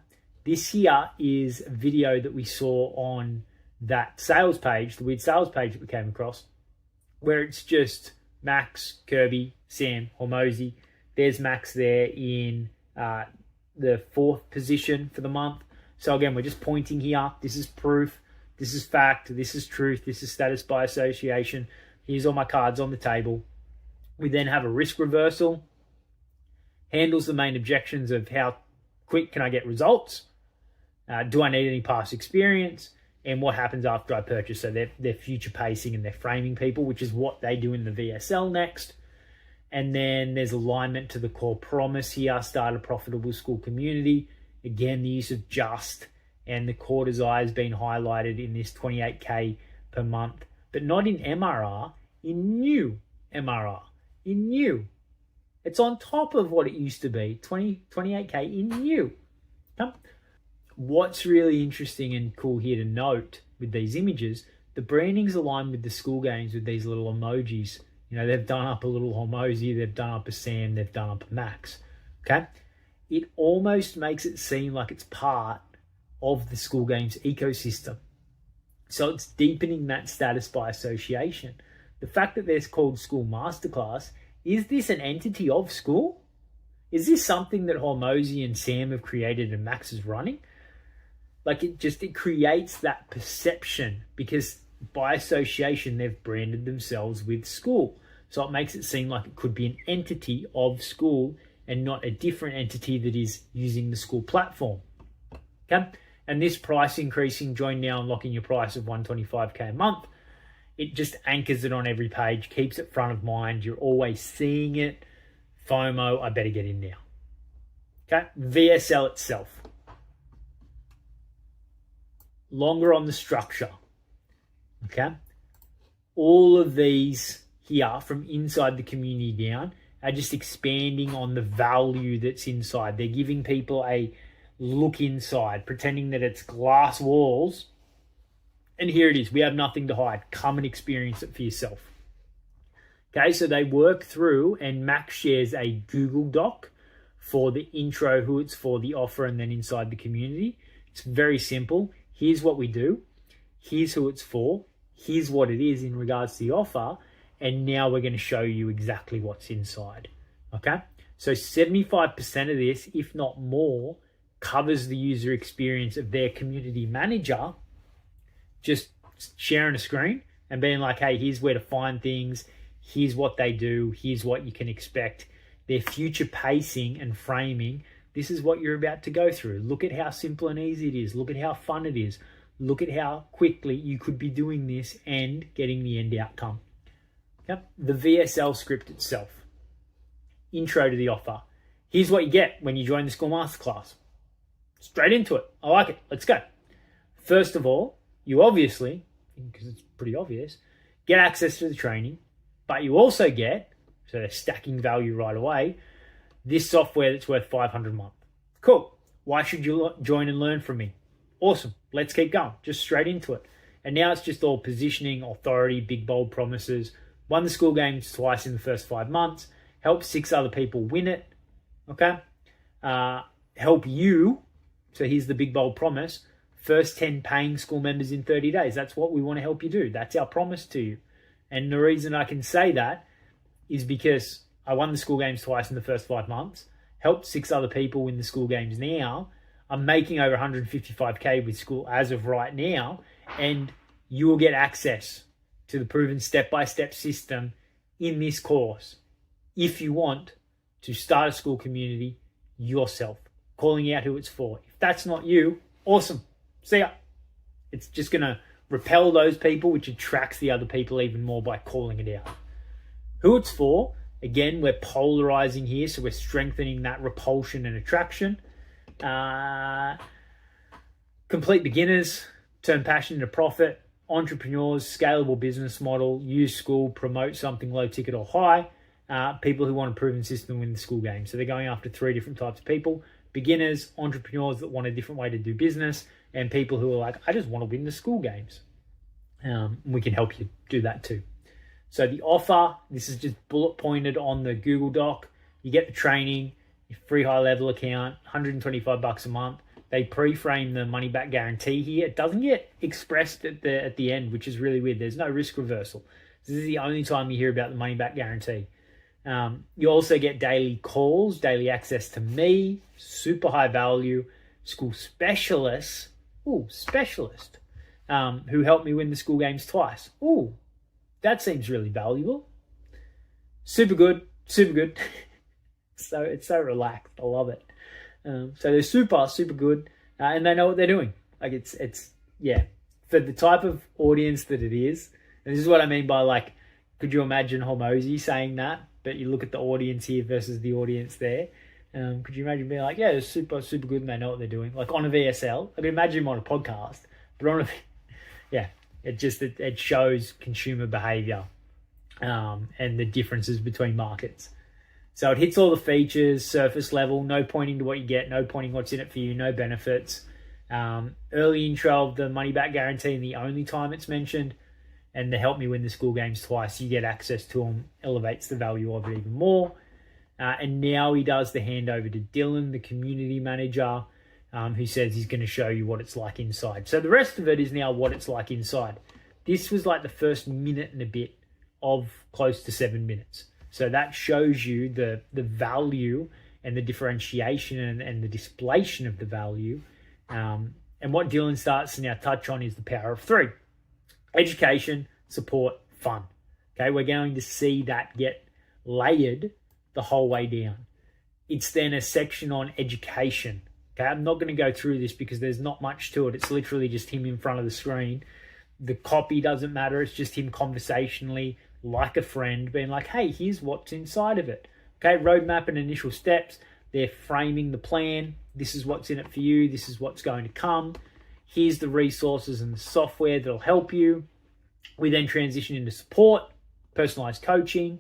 this here is a video that we saw on that sales page, the weird sales page that we came across, where it's just Max, Kirby, Sam, Hormozy. There's Max there in the 4th position for the month. So again, we're just pointing here. This is proof. This is fact. This is truth. This is status by association. Here's all my cards on the table. We then have a risk reversal. Handles the main objections of how quick can I get results? Do I need any past experience? And what happens after I purchase? So they're future pacing and they're framing people, which is what they do in the VSL next. And then there's alignment to the core promise here. Start a profitable school community. Again, the use of just and the core desire has been highlighted in this $28K per month, but not in MRR, in new MRR, in new. It's on top of what it used to be, 28K in new. What's really interesting and cool here to note with these images, the branding's aligned with the school games with these little emojis. You know, they've done up a little Hormozy, they've done up a Sam, they've done up a Max. Okay? It almost makes it seem like it's part of the school games ecosystem. So it's deepening that status by association. The fact that there's called Skool Masterclass, is this an entity of school? Is this something that Hormozy and Sam have created and Max is running? Like, it creates that perception because by association they've branded themselves with school. So it makes it seem like it could be an entity of school and not a different entity that is using the school platform. Okay? And this price increasing, join now and lock in your price of $125K a month. It just anchors it on every page, keeps it front of mind. You're always seeing it. FOMO, I better get in now. Okay? VSL itself. Longer on the structure. Okay? All of these here from inside the community down are just expanding on the value that's inside. They're giving people a look inside, pretending that it's glass walls. And here it is. We have nothing to hide. Come and experience it for yourself. Okay, so they work through and Max shares a Google Doc for the intro, who it's for, the offer, and then inside the community. It's very simple. Here's what we do. Here's who it's for. Here's what it is in regards to the offer. And now we're going to show you exactly what's inside. Okay? So 75% of this, if not more, covers the user experience of their community manager just sharing a screen and being like, hey, here's where to find things. Here's what they do. Here's what you can expect. Their future pacing and framing. This is what you're about to go through. Look at how simple and easy it is. Look at how fun it is. Look at how quickly you could be doing this and getting the end outcome. Yep. The VSL script itself. Intro to the offer. Here's what you get when you join the Skool Masterclass. Straight into it. I like it. Let's go. First of all, you obviously, because it's pretty obvious, get access to the training, but you also get, so they're stacking value right away, this software that's worth $500 a month. Cool. Why should you join and learn from me? Awesome. Let's keep going. Just straight into it. And now it's just all positioning, authority, big, bold promises. Won the Skool Games twice in the first 5 months. Help 6 other people win it. Okay? Help you. So here's the big, bold promise. First 10 paying Skool members in 30 days. That's what we want to help you do. That's our promise to you. And the reason I can say that is because I won the Skool Games twice in the first 5 months. Helped 6 other people win the Skool Games now. I'm making over 155K with Skool as of right now. And you will get access to the proven step-by-step system in this course if you want to start a Skool community yourself, calling out who it's for. If that's not you, awesome. See ya. It's just going to repel those people, which attracts the other people even more by calling it out. Who it's for, again, we're polarizing here, so we're strengthening that repulsion and attraction. Complete beginners, turn passion into profit, entrepreneurs, scalable business model, use Skool, promote something low ticket or high, people who want a proven system win the Skool game. So they're going after 3 different types of people: beginners, entrepreneurs that want a different way to do business, and people who are like, I just want to win the Skool games. We can help you do that too. So the offer, this is just bullet pointed on the Google Doc. You get the training, your free high level account, $125 a month. They pre-frame the money back guarantee here. It doesn't get expressed at the end, which is really weird. There's no risk reversal. This is the only time you hear about the money back guarantee. You also get daily calls, daily access to me, super high value, Skool specialists, who helped me win the Skool games twice. Ooh, that seems really valuable. Super good. So it's so relaxed. I love it. So they're super good, and they know what they're doing. Like it's for the type of audience that it is. And this is what I mean by, like, could you imagine Hormozy saying that? But you look at the audience here versus the audience there. Could you imagine being like, yeah, they're super good and they know what they're doing? Like on a VSL, I can imagine him on a podcast, but on a, it shows consumer behavior and the differences between markets. So it hits all the features, surface level, no pointing to what you get, no pointing what's in it for you, no benefits. Early intro of the money back guarantee and the only time it's mentioned, and the help me win the Skool games twice, you get access to them, elevates the value of it even more. And now he does the handover to Dylan, the community manager, who says he's going to show you what it's like inside. So the rest of it is now what it's like inside. This was like the first minute and a bit of close to 7 minutes. So that shows you the value and the differentiation and the displaytion of the value. And what Dylan starts to now touch on is the power of 3. Education, support, fun. Okay, we're going to see that get layered the whole way down. It's then a section on education. Okay, I'm not going to go through this because there's not much to it. It's literally just him in front of the screen. The copy doesn't matter. It's just him conversationally, like a friend, being like, hey, here's what's inside of it. Okay, roadmap and initial steps. They're framing the plan. This is what's in it for you. This is what's going to come. Here's the resources and the software that'll help you. We then transition into support, personalized coaching,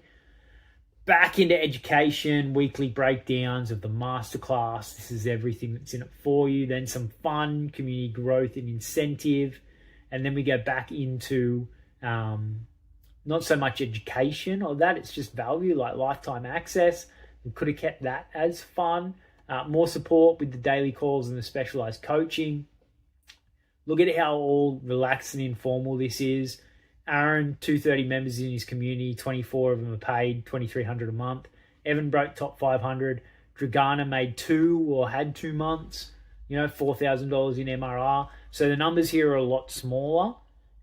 back into education, weekly breakdowns of the masterclass. This is everything that's in it for you. Then some fun, community growth and incentive. And then we go back into not so much education or that, it's just value like lifetime access. We could have kept that as fun. More support with the daily calls and the specialized coaching. Look at how all relaxed and informal this is. Aaron, 230 members in his community, 24 of them are paid, $2,300 a month. Evan broke top 500. Dragana made had 2 months, $4,000 in MRR. So the numbers here are a lot smaller,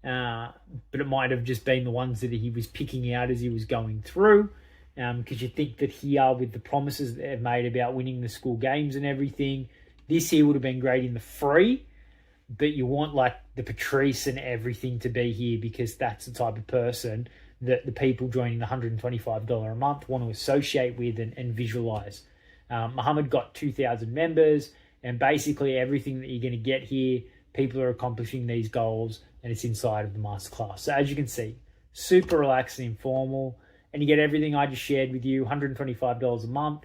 but it might have just been the ones that he was picking out as he was going through. Because you think that here, with the promises that they've made about winning the school games and everything, this here would have been great in the free, but you want like the Patrice and everything to be here because that's the type of person that the people joining the $125 a month want to associate with and visualize. Muhammad got 2,000 members, and basically everything that you're going to get here, people are accomplishing these goals, and it's inside of the masterclass. So as you can see, super relaxed and informal, and you get everything I just shared with you, $125 a month,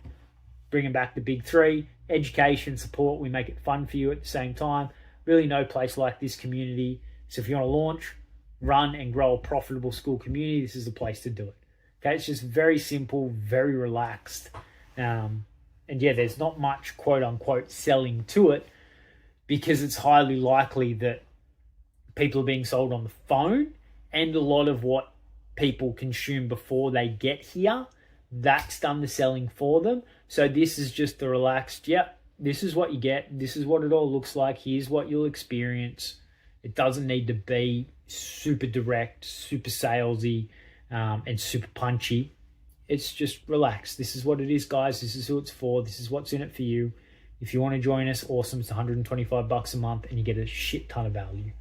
bringing back the big three, education, support, we make it fun for you at the same time. Really no place like this community. So if you want to launch, run, and grow a profitable school community, this is the place to do it. Okay, it's just very simple, very relaxed. And yeah, there's not much quote unquote selling to it because it's highly likely that people are being sold on the phone, and a lot of what people consume before they get here, that's done the selling for them. So this is just the relaxed, this is what you get. This is what it all looks like. Here's what you'll experience. It doesn't need to be super direct, super salesy, and super punchy. It's just relaxed. This is what it is, guys. This is who it's for. This is what's in it for you. If you want to join us, awesome. It's $125 a month, and you get a shit ton of value.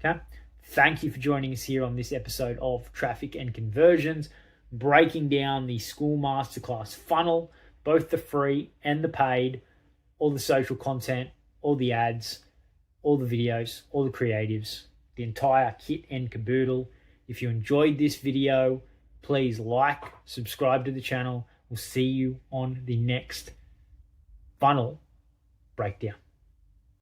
Okay? Thank you for joining us here on this episode of Traffic and Conversions, breaking down the Skool Masterclass Funnel, both the free and the paid, all the social content, all the ads, all the videos, all the creatives, the entire kit and caboodle. If you enjoyed this video, please like, subscribe to the channel. We'll see you on the next funnel breakdown.